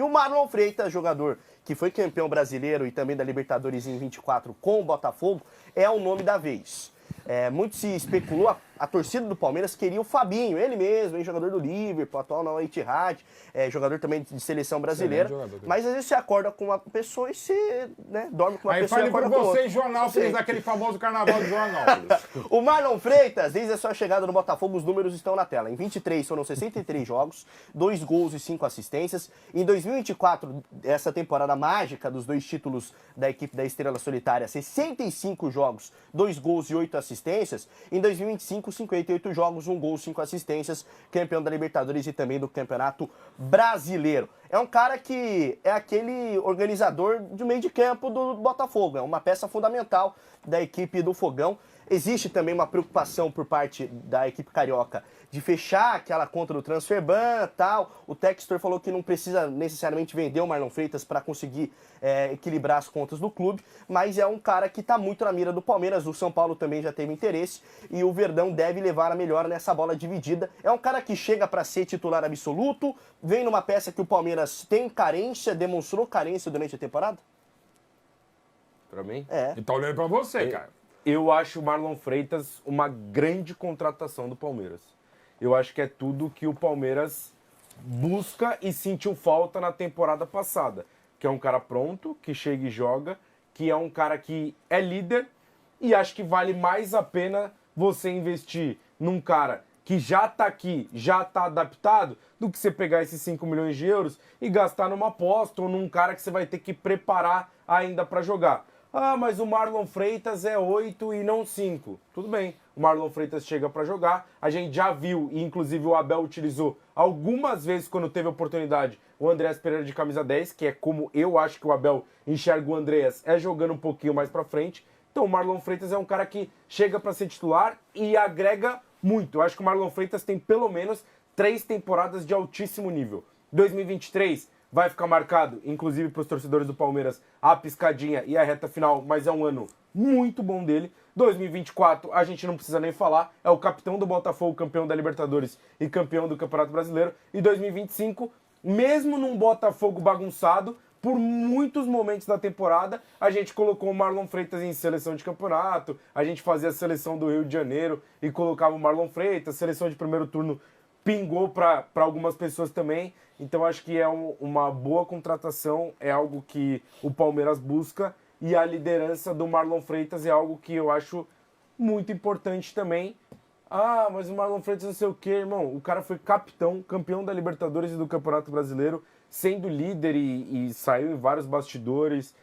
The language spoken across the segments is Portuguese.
E o Marlon Freitas, jogador que foi campeão brasileiro e também da Libertadores em 24 com o Botafogo, é o nome da vez. Muito se especulou, a torcida do Palmeiras queria o Fabinho, ele mesmo, jogador do Liverpool, atual na Etihad, jogador também de seleção brasileira. Mas às vezes você acorda com uma pessoa e você dorme com uma pessoa e acorda com outra. Aí fale por você, Joanópolis, aquele famoso carnaval de Joanópolis. O Marlon Freitas, desde a sua chegada no Botafogo, os números estão na tela. Em 23 foram 63 jogos, 2 gols e 5 assistências. Em 2024, essa temporada mágica dos 2 títulos da equipe da Estrela Solitária, 65 jogos, 2 gols e 8 assistências. Em 2025, 58 jogos, 1 gol, 5 assistências, campeão da Libertadores e também do Campeonato Brasileiro. É um cara que é aquele organizador de meio de campo do Botafogo, é uma peça fundamental da equipe do Fogão. Existe também uma preocupação por parte da equipe carioca de fechar aquela conta do Transferban e tal. O Textor falou que não precisa necessariamente vender o Marlon Freitas para conseguir equilibrar as contas do clube, mas é um cara que está muito na mira do Palmeiras. O São Paulo também já teve interesse e o Verdão deve levar a melhor nessa bola dividida. É um cara que chega para ser titular absoluto, vem numa peça que o Palmeiras tem carência, demonstrou carência durante a temporada? Para mim? E tá olhando para você, cara. Eu acho o Marlon Freitas uma grande contratação do Palmeiras. Eu acho que é tudo que o Palmeiras busca e sentiu falta na temporada passada. Que é um cara pronto, que chega e joga, que é um cara que é líder e acho que vale mais a pena você investir num cara que já tá aqui, já tá adaptado, do que você pegar esses 5 milhões de euros e gastar numa aposta ou num cara que você vai ter que preparar ainda para jogar. Ah, mas o Marlon Freitas é 8 e não 5. Tudo bem, o Marlon Freitas chega para jogar. A gente já viu, e inclusive o Abel utilizou algumas vezes quando teve oportunidade, o Andreas Pereira de camisa 10, que é como eu acho que o Abel enxerga o Andreas, jogando um pouquinho mais para frente. Então o Marlon Freitas é um cara que chega para ser titular e agrega muito. Eu acho que o Marlon Freitas tem pelo menos 3 temporadas de altíssimo nível. 2023... vai ficar marcado, inclusive para os torcedores do Palmeiras, a piscadinha e a reta final, mas é um ano muito bom dele. 2024, a gente não precisa nem falar, é o capitão do Botafogo, campeão da Libertadores e campeão do Campeonato Brasileiro. E 2025, mesmo num Botafogo bagunçado, por muitos momentos da temporada, a gente colocou o Marlon Freitas em seleção de campeonato, a gente fazia a seleção do Rio de Janeiro e colocava o Marlon Freitas, seleção de primeiro turno pingou para algumas pessoas também. Então acho que é uma boa contratação, é algo que o Palmeiras busca e a liderança do Marlon Freitas é algo que eu acho muito importante também. Ah, mas o Marlon Freitas não sei o quê, irmão. O cara foi capitão, campeão da Libertadores e do Campeonato Brasileiro, sendo líder e saiu em vários bastidores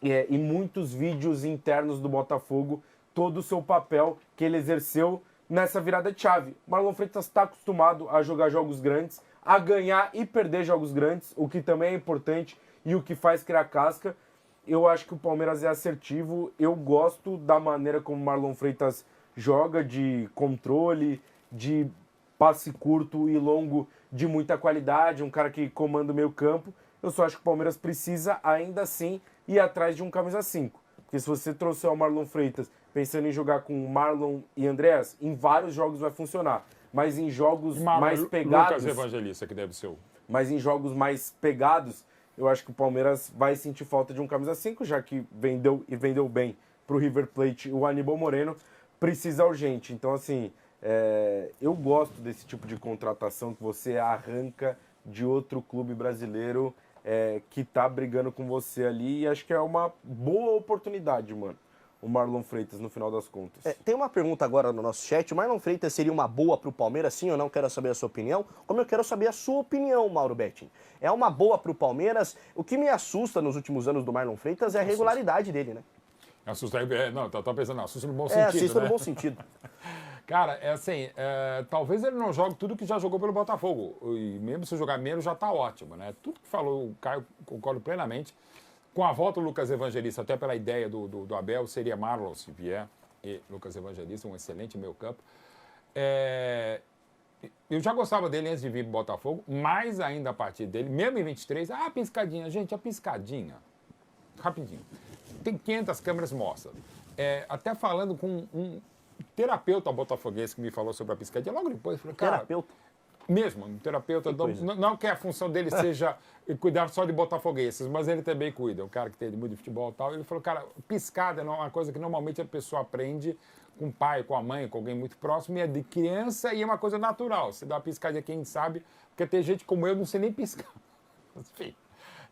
e muitos vídeos internos do Botafogo, todo o seu papel que ele exerceu nessa virada de chave. Marlon Freitas está acostumado a jogar jogos grandes, a ganhar e perder jogos grandes, o que também é importante e o que faz criar casca. Eu acho que o Palmeiras é assertivo, eu gosto da maneira como o Marlon Freitas joga, de controle, de passe curto e longo de muita qualidade, um cara que comanda o meio campo. Eu só acho que o Palmeiras precisa ainda assim ir atrás de um camisa 5. Porque se você trouxer o Marlon Freitas pensando em jogar com Marlon e Andreas, em vários jogos vai funcionar. Mas em jogos mais pegados... Lucas Evangelista, que deve ser o... Mas em jogos mais pegados, eu acho que o Palmeiras vai sentir falta de um camisa 5, já que vendeu bem para o River Plate o Aníbal Moreno, precisa urgente. Então, assim, eu gosto desse tipo de contratação que você arranca de outro clube brasileiro que tá brigando com você ali, e acho que é uma boa oportunidade, mano, o Marlon Freitas, no final das contas. Tem uma pergunta agora no nosso chat. O Marlon Freitas seria uma boa para o Palmeiras, sim ou não? Quero saber a sua opinião. Como eu quero saber a sua opinião, Mauro Betting. É uma boa para o Palmeiras? O que me assusta nos últimos anos do Marlon Freitas é a regularidade dele, né? Assusta, não, tá pensando, não, assusta no bom sentido, assusta né? no bom sentido. Cara, assim, talvez ele não jogue tudo que já jogou pelo Botafogo. E mesmo se jogar menos, já tá ótimo, né? Tudo que falou o Caio, concordo plenamente. Com a volta do Lucas Evangelista, até pela ideia do Abel, seria Marlon se vier, e Lucas Evangelista, um excelente meio campo. Eu já gostava dele antes de vir pro Botafogo, mais ainda a partir dele, mesmo em 23, a piscadinha, gente, a piscadinha, rapidinho, tem 500 câmeras, mostra. Até falando com um terapeuta botafoguense que me falou sobre a piscadinha, logo depois, eu falei, cara... Terapeuta? Mesmo, um terapeuta, não que a função dele seja cuidar só de botafoguenses, mas ele também cuida, um cara que tem muito de futebol e tal. Ele falou, cara, piscada é uma coisa que normalmente a pessoa aprende com o pai, com a mãe, com alguém muito próximo, e é de criança e é uma coisa natural. Você dá uma piscadinha, quem sabe, porque tem gente como eu, não sei nem piscar. Enfim.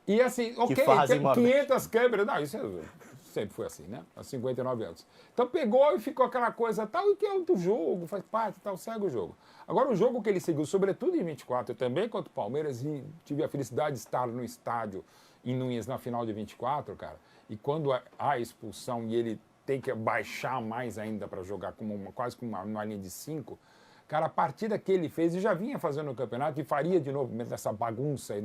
E assim, ok, fazem, 500 câmeras, não, isso sempre foi assim, né? Há 59 anos. Então pegou e ficou aquela coisa tal, e que é outro jogo, faz parte, tal, segue o jogo. Agora, o jogo que ele seguiu, sobretudo em 24, eu também contra o Palmeiras, e tive a felicidade de estar no estádio em Núñez na final de 24, cara, e quando há a expulsão e ele tem que baixar mais ainda para jogar quase como uma linha de 5, cara, a partida que ele fez, e já vinha fazendo no campeonato, e faria de novo nessa bagunça aí,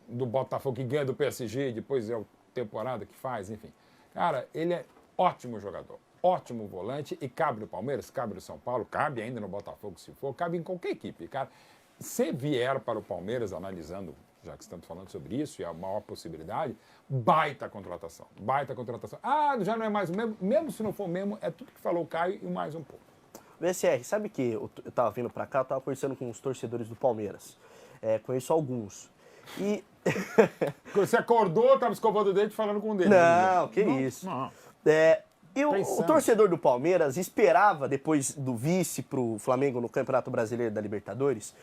do Botafogo que ganha do PSG, depois é a temporada que faz, enfim. Cara, ele é ótimo jogador, ótimo volante, e cabe no Palmeiras, cabe no São Paulo, cabe ainda no Botafogo se for, cabe em qualquer equipe. Cara, se vier para o Palmeiras, analisando, já que estamos falando sobre isso, e a maior possibilidade, baita contratação, baita contratação. Ah, já não é mais o mesmo, mesmo se não for o mesmo, é tudo que falou o Caio e mais um pouco. VSR, sabe que eu tava vindo pra cá, eu tava conversando com os torcedores do Palmeiras, conheço alguns, e... Você acordou, estava escovando o dente falando com o dele. Não, que isso. Não. E o torcedor do Palmeiras esperava, depois do vice pro Flamengo no Campeonato Brasileiro da Libertadores,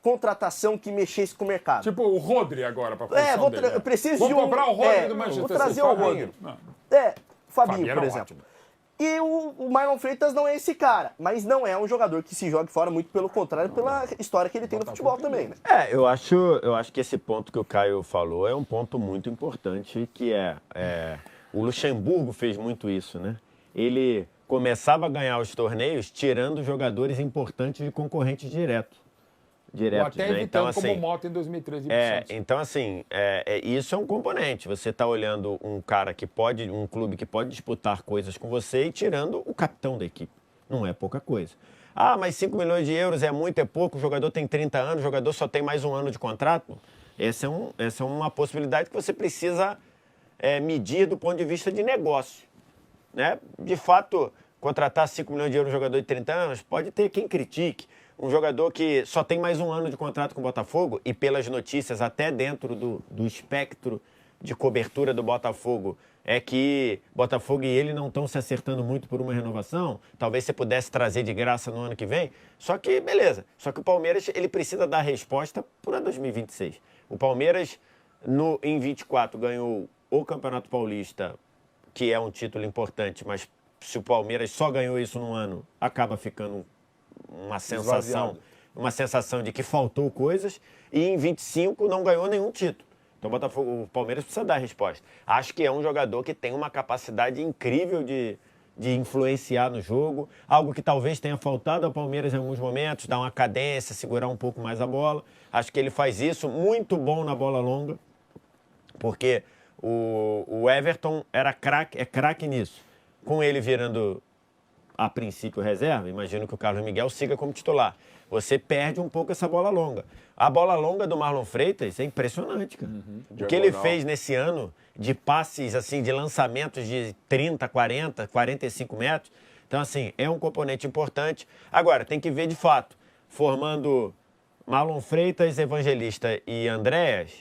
contratação que mexesse com o mercado. Tipo o Rodri agora, para posição dele. Eu preciso Vamos de um... comprar o Rodri do Manchester Vou trazer City. o Rodri. Fabinho, por exemplo. Ótimo. E o Marlon Freitas não é esse cara, mas não é um jogador que se jogue fora, muito pelo contrário, pela história que ele tem no futebol também, né? Eu acho que esse ponto que o Caio falou é um ponto muito importante, que o Luxemburgo fez muito isso, né? Ele começava a ganhar os torneios tirando jogadores importantes de concorrentes diretos. Ou até né? evitando, Então, assim, como o Mota em 2013. Então, assim, isso é um componente. Você está olhando um clube que pode disputar coisas com você e tirando o capitão da equipe. Não é pouca coisa. Ah, mas 5 milhões de euros é muito, é pouco, o jogador tem 30 anos, o jogador só tem mais um ano de contrato. Essa é uma possibilidade que você precisa medir do ponto de vista de negócio. Né? De fato, contratar 5 milhões de euros um jogador de 30 anos, pode ter quem critique. Um jogador que só tem mais um ano de contrato com o Botafogo, e pelas notícias, até dentro do espectro de cobertura do Botafogo, é que Botafogo e ele não estão se acertando muito por uma renovação. Talvez você pudesse trazer de graça no ano que vem. Só que, beleza. Só que o Palmeiras ele precisa dar resposta para 2026. O Palmeiras, em 24, ganhou o Campeonato Paulista, que é um título importante, mas se o Palmeiras só ganhou isso num ano, acaba ficando uma sensação de que faltou coisas, e em 25 não ganhou nenhum título. Então o Palmeiras precisa dar resposta. Acho que é um jogador que tem uma capacidade incrível de influenciar no jogo, algo que talvez tenha faltado ao Palmeiras em alguns momentos, dar uma cadência, segurar um pouco mais a bola. Acho que ele faz isso, muito bom na bola longa, porque o Everton é craque nisso. Com ele virando a princípio reserva, imagino que o Carlos Miguel siga como titular. Você perde um pouco essa bola longa. A bola longa do Marlon Freitas é impressionante, cara. O que ele fez nesse ano de passes, assim, de lançamentos de 30, 40, 45 metros. Então, assim, é um componente importante. Agora, tem que ver de fato, formando Marlon Freitas, Evangelista e Andréas,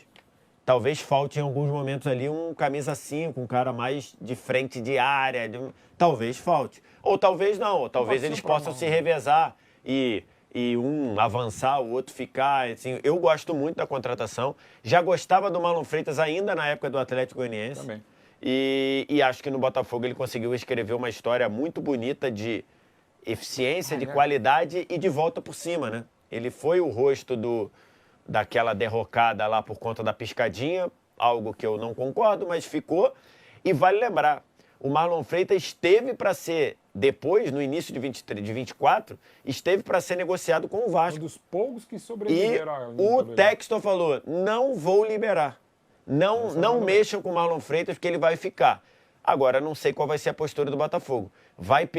talvez falte em alguns momentos ali um camisa 5, um cara mais de frente de área, talvez falte. Ou talvez não, ou talvez eles possam se revezar e um avançar, o outro ficar. Assim, eu gosto muito da contratação. Já gostava do Marlon Freitas ainda na época do Atlético Goianiense. Também. E acho que no Botafogo ele conseguiu escrever uma história muito bonita de eficiência, de qualidade e de volta por cima, né? Ele foi o rosto daquela derrocada lá por conta da piscadinha, algo que eu não concordo, mas ficou. E vale lembrar, o Marlon Freitas esteve para ser, depois, no início de 24, esteve para ser negociado com o Vasco. Um dos poucos que sobreviveram. E o Textor falou, não vou liberar. Não mexam com o Marlon Freitas, porque ele vai ficar. Agora, não sei qual vai ser a postura do Botafogo. Vai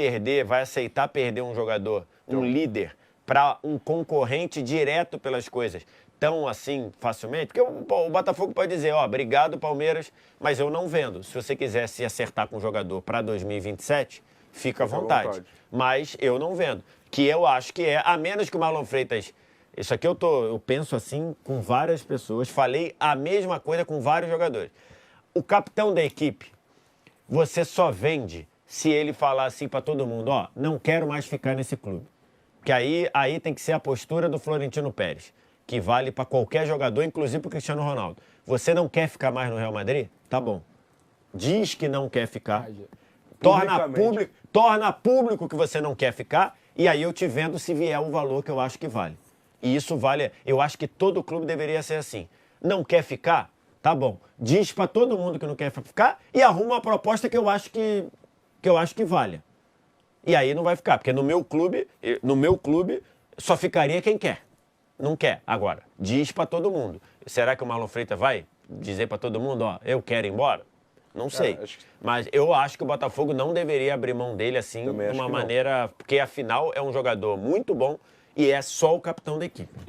aceitar perder um jogador, um líder, para um concorrente direto pelas coisas tão assim facilmente? Porque o Botafogo pode dizer, obrigado Palmeiras, mas eu não vendo. Se você quiser se acertar com o jogador para 2027, fica à vontade. Mas eu não vendo. Que eu acho que a menos que o Marlon Freitas Isso aqui eu penso assim com várias pessoas, falei a mesma coisa com vários jogadores. O capitão da equipe, você só vende se ele falar assim para todo mundo, ó, não quero mais ficar nesse clube. Porque aí tem que ser a postura do Florentino Pérez, que vale para qualquer jogador, inclusive para o Cristiano Ronaldo. Você não quer ficar mais no Real Madrid? Tá bom. Diz que não quer ficar. Torna público que você não quer ficar e aí eu te vendo se vier o valor que eu acho que vale. E isso vale, eu acho que todo clube deveria ser assim. Não quer ficar? Tá bom. Diz para todo mundo que não quer ficar e arruma uma proposta que eu acho que valha. E aí não vai ficar, porque no meu clube só ficaria quem quer. Não quer. Agora, diz para todo mundo. Será que o Marlon Freitas vai dizer para todo mundo, ó, eu quero ir embora? Não sei. Mas eu acho que o Botafogo não deveria abrir mão dele assim, de uma maneira... Porque, afinal, é um jogador muito bom e é só o capitão da equipe.